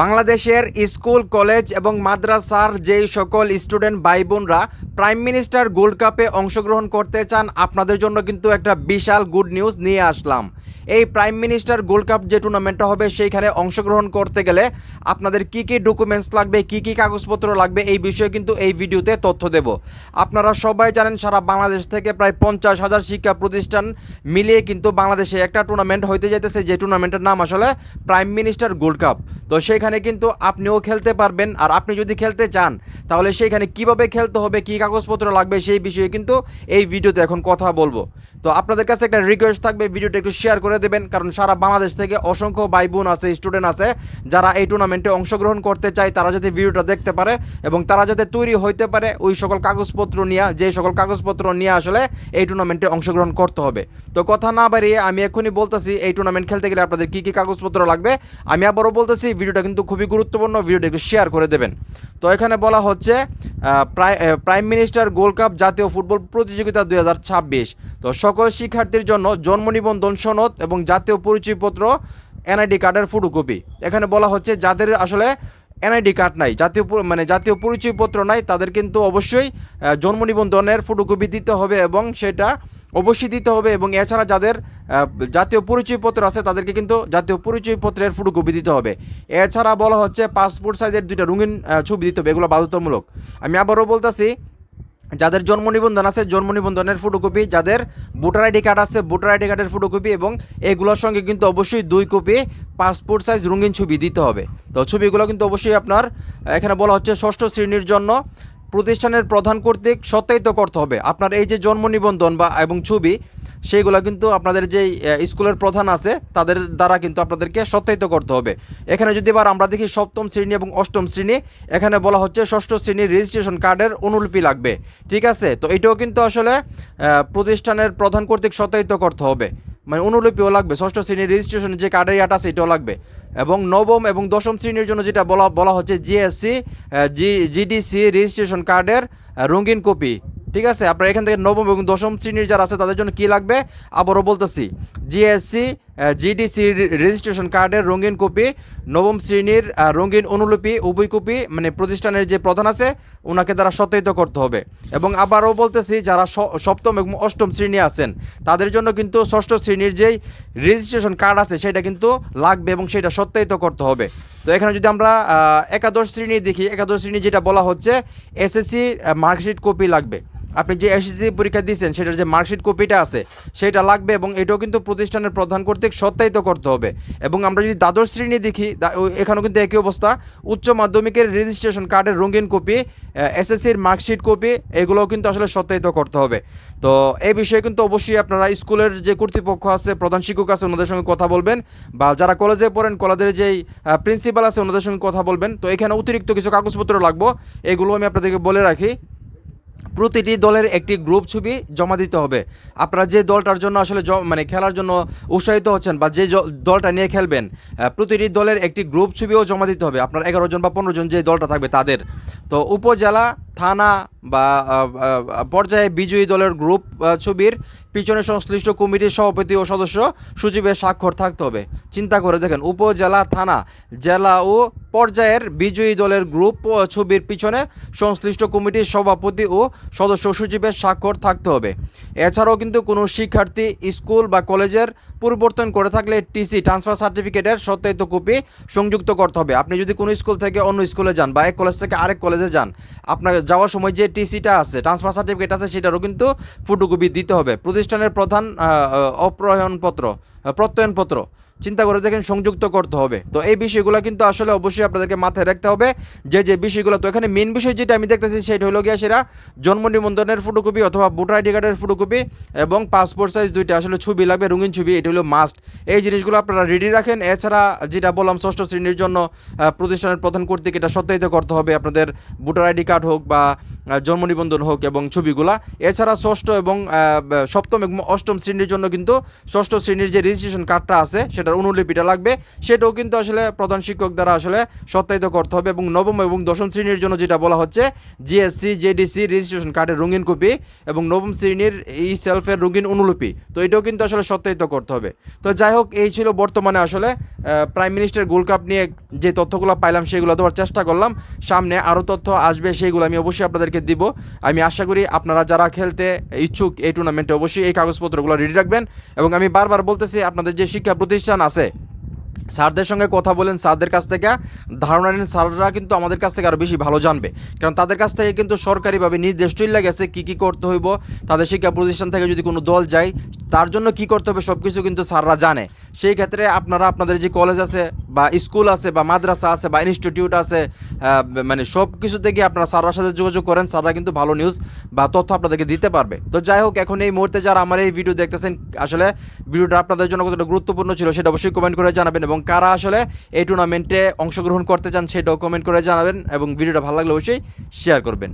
বাংলাদেশের school college এবং মাদ্রাসার যেই সকল স্টুডেন্ট ভাই বোনরা প্রাইম মিনিস্টার গোল্ড কাপে অংশগ্রহণ করতে চান, আপনাদের জন্য কিন্তু একটা বিশাল গুড নিউজ নিয়ে আসলাম। এই প্রাইম মিনিস্টার গোল্ড কাপ যে টুর্নামেন্টটা হবে সেইখানে অংশগ্রহণ করতে গেলে আপনাদের কি কি ডকুমেন্টস লাগবে, কি কি কাগজপত্র লাগবে, এই বিষয়ে কিন্তু এই ভিডিওতে তথ্য দেব। আপনারা সবাই জানেন সারা বাংলাদেশ থেকে প্রায় 50,000 শিক্ষা প্রতিষ্ঠান মিলিয়ে কিন্তু বাংলাদেশে একটা টুর্নামেন্ট হইতে যাইতেছে, যে টুর্নামেন্টের নাম আসলে প্রাইম মিনিস্টার গোল্ড কাপ। তো সেখানে কিন্তু আপনিও খেলতে পারবেন। আর আপনি যদি খেলতে চান তাহলে সেইখানে কিভাবে খেলতে হবে, কী কাগজপত্র লাগবে, সেই বিষয়ে কিন্তু এই ভিডিওতে এখন কথা বলবো। তো আপনাদের কাছে একটা রিকোয়েস্ট থাকবে, ভিডিওটা একটু শেয়ার করে দেবেন, কারণ সারা বাংলাদেশ থেকে অসংখ্য ভাই বোন আছে, স্টুডেন্ট আছে যারা এই টুর্নামেন্টে অংশগ্রহণ করতে চায়, তারা যাতে ভিডিওটা দেখতে পারে এবং তারা যাতে তৈরি হইতে পারে ওই সকল কাগজপত্র নিয়ে, যে সকল কাগজপত্র নিয়ে আসলে এই টুর্নামেন্টে অংশগ্রহণ করতে হবে। তো কথা না বাড়িয়ে আমি এখনই বলতেছি এই টুর্নামেন্ট খেলতে গেলে আপনাদের কী কী কাগজপত্র লাগবে। আমি আবারও বলতেছি, ভিডিওটা কিন্তু খুবই গুরুত্বপূর্ণ, ভিডিওটা একটু শেয়ার করে দেবেন। তো এখানে বলা হচ্ছে প্রাইম মিনিস্টার গোল্ড কাপ জাতীয় ফুটবল প্রতিযোগিতা 2026। তো সকল শিক্ষার্থীর জন্য জন্ম নিবন্ধন সনদ এবং জাতীয় পরিচয়পত্র, এনআইডি কার্ডের ফটোকপি। এখানে বলা হচ্ছে যাদের আসলে এনআইডি কার্ড নাই, জাতীয় পরিচয়পত্র নাই, তাদের কিন্তু অবশ্যই জন্ম নিবন্ধনের ফটোকপি দিতে হবে এবং সেটা অবশ্যই দিতে হবে। এবং এছাড়া যাদের জাতীয় পরিচয়পত্র আছে তাদেরকে কিন্তু জাতীয় পরিচয়পত্রের ফটোকপি দিতে হবে। এছাড়া বলা হচ্ছে পাসপোর্ট সাইজের 2টা রঙিন ছবি দিতে হবে, এগুলো বাধ্যতামূলক। আমি আবারও বলতেছি, যাদের জন্ম নিবন্ধন আছে জন্ম নিবন্ধনের ফটোকপি, যাদের ভোটার আইডি কার্ড আছে ভোটার আইডি কার্ডের ফটোকপি, এবং এগুলোর সঙ্গে কিন্তু অবশ্যই 2 কপি পাসপোর্ট সাইজ রঙিন ছবি দিতে হবে। তো ছবিগুলো কিন্তু অবশ্যই আপনার, এখানে বলা হচ্ছে 6ষ্ঠ শ্রেণীর জন্য প্রতিষ্ঠানের প্রধান কর্তৃক সত্যায়িত করতে হবে। আপনার এই যে জন্ম নিবন্ধন এবং ছবি, সেইগুলো কিন্তু আপনাদের যেই স্কুলের প্রধান আছে তাদের দ্বারা কিন্তু আপনাদেরকে সত্যায়িত করতে হবে। এখানে যদি এবার আমরা দেখি 7ম শ্রেণী এবং 8ম শ্রেণী, এখানে বলা হচ্ছে 6ষ্ঠ শ্রেণীর রেজিস্ট্রেশন কার্ডের অনুলিপি লাগবে। ঠিক আছে, তো এটাও কিন্তু আসলে প্রতিষ্ঠানের প্রধান কর্তৃক সত্যায়িত করতে হবে, মানে অনুলিপিও লাগবে। 6ষ্ঠ শ্রেণীর রেজিস্ট্রেশনের যে কার্ডের ইয়াটা আছে এটাও লাগবে। এবং 9ম এবং 10ম শ্রেণীর জন্য যেটা বলা হচ্ছে জিএসসি জিডিসি রেজিস্ট্রেশন কার্ডের রঙিন কপি। ঠিক আছে, আপনার এখান থেকে 9ম এবং 10ম শ্রেণীর যারা আছে তাদের জন্য কী লাগবে আবারও বলতেছি, জিএসসি জিডিসি রেজিস্ট্রেশন কার্ডের রঙিন কপি, 9ম শ্রেণীর রঙিন অনুলিপি, উভয় কপি, মানে প্রতিষ্ঠানের যে প্রধান আছে ওনাকে দ্বারা সত্যায়িত করতে হবে। এবং আবারও বলতেছি, যারা 7ম এবং 8ম শ্রেণী আছেন তাদের জন্য কিন্তু 6ষ্ঠ শ্রেণীর যেই রেজিস্ট্রেশন কার্ড আছে সেটা কিন্তু লাগবে এবং সেটা সত্যায়িত করতে হবে। তো এখানে যদি আমরা একাদশ শ্রেণী দেখি, একাদশ শ্রেণী যেটা বলা হচ্ছে এসএসসি মার্কশিট কপি লাগবে। আপনি যে এসএসসি পরীক্ষা দিয়েছেন সেটার যে মার্কশিট কপিটা আছে সেটা লাগবে এবং এটাও কিন্তু প্রতিষ্ঠানের প্রধান কর্তৃক সত্যায়িত করতে হবে। এবং আমরা যদি দ্বাদশ শ্রেণী দেখি, এখানেও কিন্তু একই অবস্থা, উচ্চ মাধ্যমিকের রেজিস্ট্রেশন কার্ডের রঙিন কপি, এসএসসির মার্কশিট কপি, এগুলোও কিন্তু আসলে সত্যায়িত করতে হবে। তো এই বিষয়ে কিন্তু অবশ্যই আপনারা স্কুলের যে কর্তৃপক্ষ আছে, প্রধান শিক্ষক আছে, ওনাদের সঙ্গে কথা বলবেন, বা যারা কলেজে পড়েন কলেজের যেই প্রিন্সিপাল আছে ওনাদের সঙ্গে কথা বলবেন। তো এখানে অতিরিক্ত কিছু কাগজপত্র লাগবে, এগুলো আমি আপনাদেরকে বলে রাখি। প্রতিটি দলের একটি গ্রুপ ছবি জমা দিতে হবে। আপনারা যে দলটার জন্য আসলে খেলার জন্য উৎসাহিত হচ্ছেন বা যে দলটা নিয়ে খেলবেন, প্রতিটি দলের একটি গ্রুপ ছবিও জমা দিতে হবে। আপনার 11 জন বা 15 জন যে দলটা থাকবে তাদের। তো উপজেলা, থানা বা পর্যায়ে বিজয়ী দলের গ্রুপ ছবির পিছনে সংশ্লিষ্ট কমিটির সভাপতি ও সদস্য সচিবের স্বাক্ষর থাকতে হবে। চিন্তা করে দেখেন, উপজেলা, থানা, জেলা ও পর্যায়ের বিজয়ী দলের গ্রুপ ছবির পিছনে সংশ্লিষ্ট কমিটির সভাপতি ও সদস্য সচিবের স্বাক্ষর থাকতে হবে। এছাড়াও কিন্তু কোনো শিক্ষার্থী স্কুল বা কলেজের পরিবর্তন করে থাকলে টিসি ট্রান্সফার সার্টিফিকেটের সত্যায়িত কপি সংযুক্ত করতে হবে। আপনি যদি কোনো স্কুল থেকে অন্য স্কুলে যান বা এক কলেজ থেকে আরেক কলেজে যান, আপনার যাওয়ার সময় যে টিসিটা আছে, ট্রান্সফার সার্টিফিকেট আছে, সেটারও কিন্তু ফটোকপি দিতে হবে। প্রতিষ্ঠানের প্রধান প্রত্যয়নপত্র চিন্তা করে দেখেন সংযুক্ত করতে হবে। তো এই বিষয়গুলো কিন্তু আসলে অবশ্যই আপনাদেরকে মাথায় রাখতে হবে, যে বিষয়গুলো। তো এখানে মেন বিষয় যেটা আমি দেখতেছি সেটা হলো গিয়া সেটা জন্ম নিবন্ধনের ফটোকপি অথবা ভোটার আইডি কার্ডের ফটোকপি এবং পাসপোর্ট সাইজ 2টা আসলে ছবি লাগবে, রঙিন ছবি, এটা হলো মাস্ট। এই জিনিসগুলো আপনারা রেডি রাখেন। এছাড়া যেটা বললাম 6ষ্ঠ শ্রেণীর জন্য প্রতিষ্ঠানের প্রধান কর্তৃক এটা সত্যায়িত করতে হবে, আপনাদের ভোটার আইডি কার্ড হোক বা জন্ম নিবন্ধন হোক এবং ছবিগুলা। এছাড়া 6ষ্ঠ এবং 7ম এবং 8ম শ্রেণীর জন্য কিন্তু 6ষ্ঠ শ্রেণীর যে রেজিস্ট্রেশন কার্ডটা আছে সেটা সেটার অনুলিপিটা লাগবে, সেটাও কিন্তু আসলে প্রধান শিক্ষক দ্বারা আসলে সত্যায়িত করতে হবে। এবং নবম এবং দশম শ্রেণীর জন্য যেটা বলা হচ্ছে জিএসসি জেডিসি রেজিস্ট্রেশন কার্ডের রঙিন কপি এবং নবম শ্রেণীর ই সেলফের রঙিন অনুলিপি, তো এটাও কিন্তু আসলে সত্যায়িত করতে হবে। তো যাই হোক, এই ছিল বর্তমানে আসলে প্রাইম মিনিস্টার গোল্ড কাপ নিয়ে যে তথ্যগুলো পাইলাম সেগুলো দেওয়ার চেষ্টা করলাম। সামনে আরও তথ্য আসবে, সেগুলো আমি অবশ্যই আপনাদেরকে দিব। আমি আশা করি আপনারা যারা খেলতে ইচ্ছুক এই টুর্নামেন্টে অবশ্যই এই কাগজপত্রগুলো রেডি রাখবেন। এবং আমি বারবার বলতেছি, আপনাদের যে শিক্ষা প্রতিষ্ঠান আছে স্যারদের সঙ্গে কথা বলেন, স্যারদের কাছ থেকে ধারণা নেন। স্যাররা কিন্তু আমাদের কাছ থেকে আরও বেশি ভালো জানবে, কারণ তাদের কাছ থেকে কিন্তু সরকারিভাবে নির্দেশ চলে গেছে কী কী করতে হইব। তাদের শিক্ষা প্রতিষ্ঠান থেকে যদি কোনো দল যায় তার জন্য কি করতে হবে সব কিছু কিন্তু স্যাররা জানে। সেই ক্ষেত্রে আপনারা আপনাদের যে কলেজ আছে বা স্কুল আছে বা মাদ্রাসা আছে বা ইনস্টিটিউট আছে, মানে সব কিছু থেকে আপনারা স্যাররার সাথে যোগাযোগ করেন, স্যাররা কিন্তু ভালো নিউজ বা তথ্য আপনাদেরকে দিতে পারবে। তো যাই হোক, এখন এই মুহূর্তে যারা আমার এই ভিডিও দেখতেছেন, আসলে ভিডিওটা আপনাদের জন্য কতটা গুরুত্বপূর্ণ ছিল সেটা অবশ্যই কমেন্ট করে জানাবেন। এবং কারা আসলে এই টুর্নামেন্টে অংশগ্রহণ করতে চান সেটাও কমেন্ট করে জানাবেন। এবং ভিডিওটা ভালো লাগলে অবশ্যই শেয়ার করবেন।